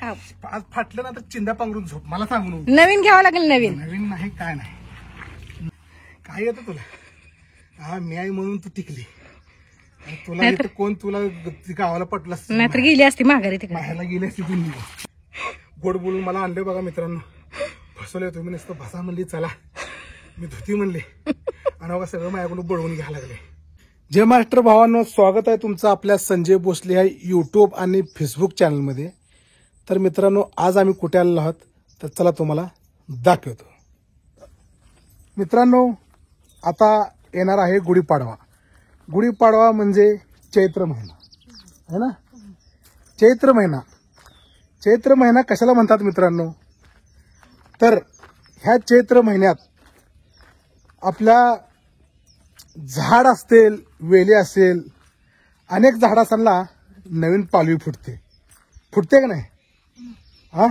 आज फाटलं ना तर चिंध्या पांघरून झोप, मला सांगू नको. नवीन घ्यावं लागेल. नवीन नवीन नाही काय नाही, काय येतं तुला. हा मी आई म्हणून तू टिकली. तुला इथं कोण तुला गावाला पटलं असतं, नाहीतर गेली असती माघारी तिकडे. बाहेरला गेली असती तुम्ही. गोड बोलून मला आणले बघा मित्रांनो. फसवले तुम्ही, नुसतं भसा म्हणली चला, मी धुती म्हणले आणि बघा सगळं माझ्याकडून बळवून घ्यायला लागले. जय मास्टर भावांनो, स्वागत आहे तुमचं आपल्या संजय भोसले ह्या युट्यूब आणि फेसबुक चॅनलमध्ये. तर मित्रांनो, आज आम्ही कुठे आलेलो आहोत तर चला तुम्हाला दाखवतो. मित्रांनो, आता येणार आहे गुढीपाडवा. गुढीपाडवा म्हणजे चैत्र महिना आहे ना. चैत्र महिना, चैत्र महिना कशाला म्हणतात मित्रांनो, तर ह्या चैत्र महिन्यात आपल्या झाड असतील, वेली असेल, अनेक झाडांना नवीन पालवी फुटते. फुटते का नाही? हा,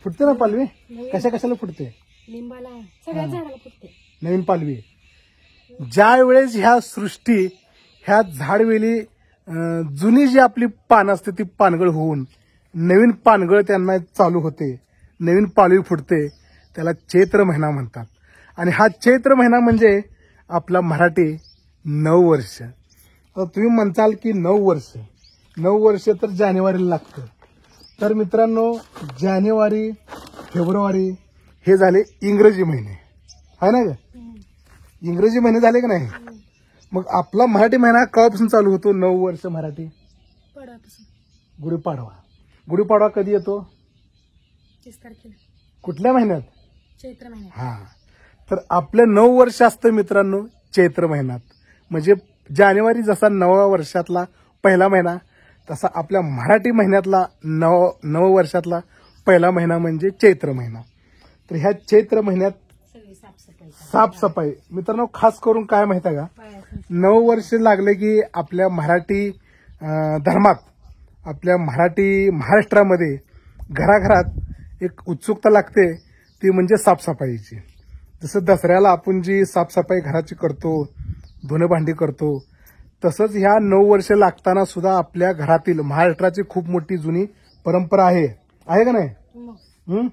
फुटते ना पालवी. कशा कशाला फुटते? लिंबाला, सगळ्या झाडाला फुटते नवीन पालवी. ज्या वेळेस ह्या सृष्टी, ह्या झाडवेली जुनी जी आपली पानं असते ती पानगळ होऊन नवीन पानगळ त्यांना चालू होते, नवीन पालवी फुटते, त्याला चैत्र महिना म्हणतात. आणि हा चैत्र महिना म्हणजे आपला मराठी नववर्ष. तर तुम्ही म्हणताल की 9 वर्ष, 9 वर्ष तर जानेवारीला लागतं. तर मित्रांनो, जानेवारी, फेब्रुवारी हे झाले इंग्रजी महिने, आहे ना ग. इंग्रजी महिने झाले का नाही. मग आपला मराठी महिना केव्हापासून चालू होतो? 9 वर्ष मराठी. गुढीपाडवा. गुढीपाडवा कधी येतो? 30 तारखेला. कुठल्या महिन्यात? चैत्र महिन्यात. हा, तर आपलं 9 वर्ष असतं मित्रांनो चैत्र महिन्यात. म्हणजे जानेवारी जसा 9व्या वर्षातला पहिला महिना, तसा आपल्या मराठी महिन्यातला 9 वर्षातला पहिला महिना म्हणजे चैत्र महिना. तर ह्या चैत्र महिन्यात साफसफाई मित्रांनो, खास करून काय माहिती आहे का, 9 वर्ष लागले की आपल्या मराठी धर्मात, आपल्या महाराष्ट्रामध्ये घराघरात एक उत्सुकता लागते, ती म्हणजे साफसफाईची. जसं दसऱ्याला आपण जी साफसफाई घराची करतो, धुणं भांडी करतो, तसंच ह्या 9 वर्ष लागताना सुद्धा आपल्या घरातील महाराष्ट्राची खूप मोठी जुनी परंपरा आहे का नाही.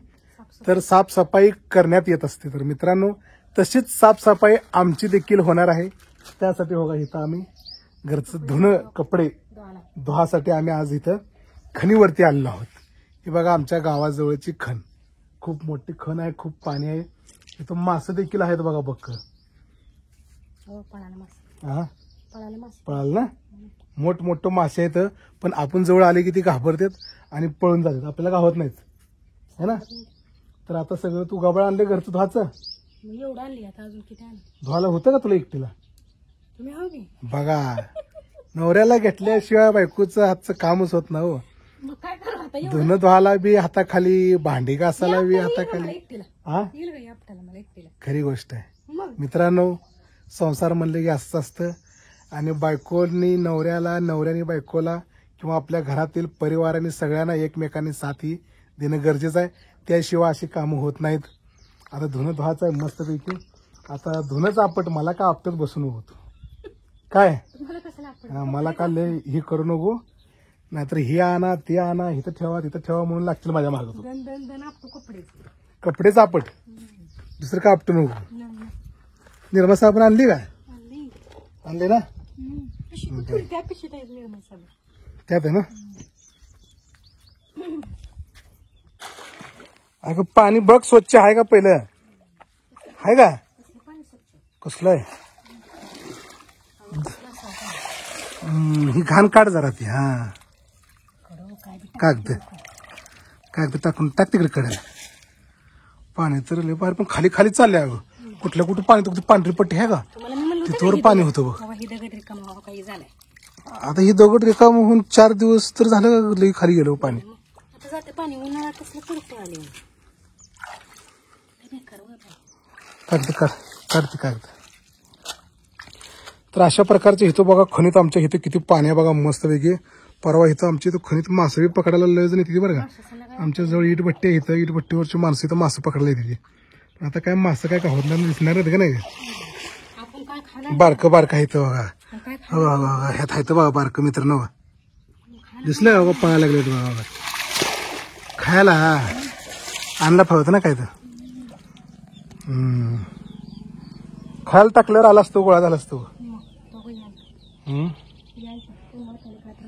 तर साफसफाई करण्यात येत असते. तर मित्रांनो, तशीच साफसफाई आमची देखील होणार आहे. त्यासाठी बघा इथं आम्ही घरचं धुणं कपडे धुवासाठी आम्ही आज इथं खणीवरती आलेलो आहोत. हे बघा आमच्या गावाजवळची खण, खूप मोठी खण आहे, खूप पाणी आहे. इथं मासे देखील आहेत बघा, बक्क. हा, पळाल ना, मोठमोठं मासे आहेत. पण आपण जवळ आले की ती घाबरतात आणि पळून जातात, आपल्याला गावत नाहीत, है ना. तर आता सगळं तू गाबळ आणले घरचं धुवाचं. एवढं आणली, आता अजून किती आणलं? धुवायला होतं का तुला एकटीला? तुम्ही हो की बघा, नवऱ्याला घेतल्याशिवाय बायकोचं हातचं कामच होत ना हो. मग काय करू आता? धुणं धुवायला बी हाताखाली, भांडी घासायला बी हाताखाली. हा, मला एकटीला खरी गोष्ट आहे मग. मित्रांनो. संसार म्हणले की असंच असतं. आणि बायकोनी नवऱ्याला, नवऱ्याने बायकोला, किंवा आपल्या घरातील परिवाराने सगळ्यांना एकमेकांनी साथी देणं गरजेचं आहे. त्याशिवाय अशी कामं होत नाहीत. आता धुणं धुवायचं आहे मस्तपैकी. आता धुणंच आपट, मला का आपटत बसू नको काय. मला का लय हे करू नको, नाहीतर हे आणा ते आणा, इथं ठेवा तिथं ठेवा म्हणून लागतील माझ्या मागं. कपडेच आपट, दुसरं का आपटू नको. निर्मा साबण आणली का? आणले ना, त्यात आहे ना. अगं पाणी बघ स्वच्छ आहे का पहिलं, आहे का? कसलं आहे ही घाण काढ जरा ती. हा, कागद टाकून टाक तिकडे कडे. पाणी तर लय बाहेर, पण खाली खाली चालले. अगं कुठल्या कुठं पाणी, तर पांढरी पट्टी आहे का, तिथवर पाणी होतं बघ. आता ही दगड रिकाम होऊन 4 दिवस तर झालं, लई खाली गेलो पाणी. काढते कागद. तर अशा प्रकारचे इथं बघा खणीत, आमच्या इथं किती पाणी आहे बघा मस्त वेगळी. परवा इथं आमच्या इथं खणीत मासे बी पकडायला लय जण येते बरं का. आमच्या जवळ इटभट्टी आहे, इथं इटभट्टीवरची माणसं इथं मासे पकडायला येते. आता काय मासं काय होत नाही, दिसणार का नाही. बारकं बारकं आहे इथं बघा, ह्यात आहे बघा बारकं मित्रांनो. दिसलं बघा, पळायला लागले बघा. खायला आणला पाहिजे ना काय तर खायला टाकल्यावर आला असतो गोळा झाला असतो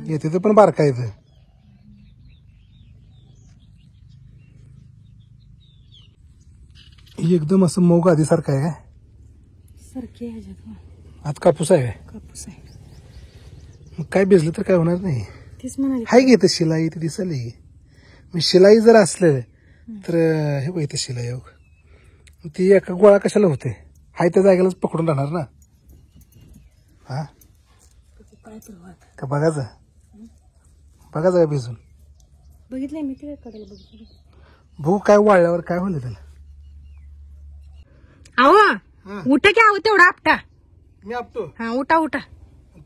येते तर पण बारका येतं एकदम असं मऊ आधीसारखं आहे काय सारखे ह्याच्यात आज कापूस आहे काय कापूस आहे मग काय भिजलं तर काय होणार नाही तेच म्हणाले हाय घेत शिलाई ती दिसली मग शिलाई जर असलं तर हे बघ इथं शिलाई हो ती एका गोळा कशाला होते हाय त्या जागेलाच पकडून राहणार ना हा काय परवा आता का बघायचं का भिजून बघितलंय मी ते कडेला बघितलं भाऊ काय वाळल्यावर काय होईल त्याला अहो उठा की आहो तेवढा आपटा मी आपतो हा उठा उठा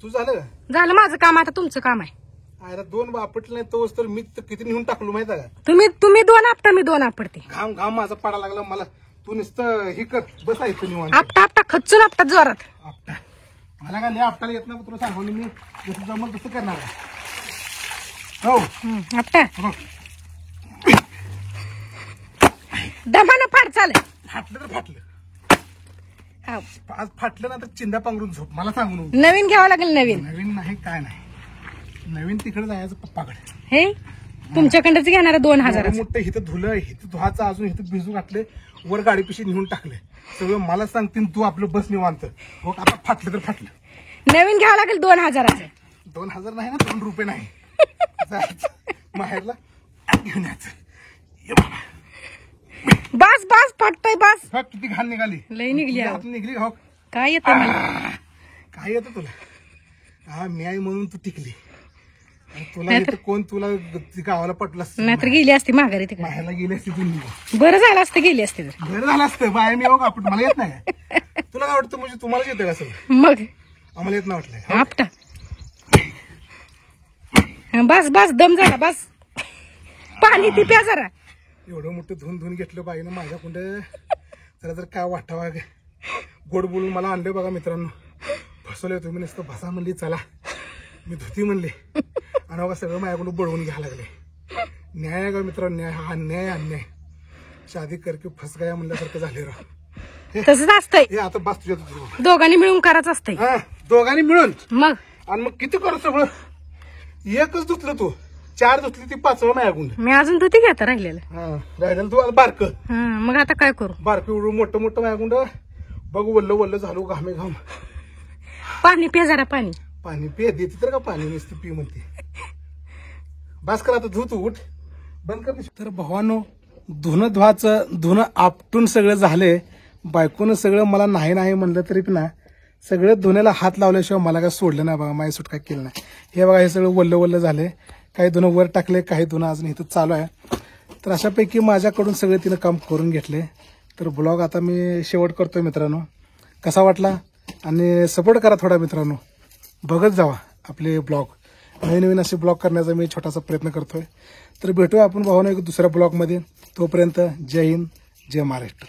तू झालं झालं माझं काम आता तुमचं काम आहे आयला दोन आपटले नाही तोच तर मी तर किती नेऊन टाकलो माहिती आहे का तुम्ही दोन आपटा मी दोन आपडते घाम घाम माझा पडा लागला मला तू नुसतं हे कर बसायचं निवांत आपटा आपटा खच्चून आपटा जोरात आपटा मला काय लय आपटाला येत नाही तुला सांगून मी जसं जमल तसं करणार आहे. हो आपटा बघ दमानं फाड चालेल फाटलं तर फाटलं हाव. आज फाटलं ना तर चिंदा पांघरून झोप मला सांगून नवीन घ्यावं लागेल नवीन नवीन नाही काय नाही नवीन तिकडे जायचं पप्पाकडे हे तुमच्याकडंच घेणार 2000 मोठं इथं धुलं इथं धुवाचं अजून इथं भिजू घातले वर गाडी पिशी नेऊन टाकले सगळं मला सांगतील तू आपलं बस निवांत हो आता फाटलं तर फाटलं नवीन घ्यावं लागेल 2000 2000 नाही ना 2 रुपये नाही जायचं माहेरला घेऊन यायचं ये बाबा. बस बस फाटतोय बस बघ किती घाण निघाली लई निघली तुझ्या अहो. हातून निघली हो काय येतं मला काय येतं तुला हा मी आई म्हणून तू टिकली आणि तुला इथं कोण तुला गावाला पटलं असतं नाहीतर गेली असती माघारी तिकडे माहेरला गेली असती तू निघून बरं झालं असतं गेली असती तर बरं झालं असतं बाय मी बघ आपण मला येत नाही काय? तुला काय वाटतं म्हणजे तुम्हाला येतं का सगळं मग आम्हाला येत नाही वाटलंय आपटा बस बस दम झाला बस पाणी ती प्या जरा एवढं मोठं धुवून घेतलं बाईनं माझ्या कुंड जरा जर काय वाटावा गोड बोलून मला आणलं बघा मित्रांनो फसवले तुम्ही नुसतं भसा म्हणली चला मी धुती म्हणली आणि बघा सगळं माझ्याकडून बळवून घ्यायला लागले न्याय आहे का मित्रांनो न्याय हा अन्याय अन्याय शादी करके फस गया म्हणल्यासारखं झाले राव तसंच असतंय हे आता बस तुझ्या दोघांनी मिळून करायचं असतंय हा दोघांनी मिळून मग आणि मग किती करू सगळं एकच धुतलं तू 4 धुतली ती 5वं माझ्याकडून मी अजून धुती घेता राहिलेलं हा राहिलेलं तू आता बारक मग आता काय करू बारक एवढं मोठं मोठं माझ्याकडून बघ वल्ल वल्ल झालो घामे घाम पाणी प्या जरा पाणी पाणी पे देते तर का पाणी नुसती पी म्हणते बस कर आता धू तू उठ बंद कर तर भावानो धुणं आपटून सगळं झाले बायकोनं सगळं मला नाही नाही म्हणलं तरी पण ना सगळं धुण्याला हात लावल्याशिवाय मला काय सोडलं नाही बघा माझी सुटका केलं नाही हे बघा हे सगळं वल्ल वल्ल झाले काही धुणं वर टाकले काही धुणं अजून इथं चालू आहे तर अशापैकी माझ्याकडून सगळे तिनं काम करून घेतले तर ब्लॉग आता मी शेवट करतोय मित्रांनो कसा वाटला आणि सपोर्ट करा थोडा मित्रांनो बघत जावा आपले ब्लॉग नवीन असे ब्लॉग करण्याचा मी छोटासा प्रयत्न करतोय तर भेटूया आपण भावानं एक दुसऱ्या ब्लॉगमध्ये तोपर्यंत जय हिंद जय महाराष्ट्र.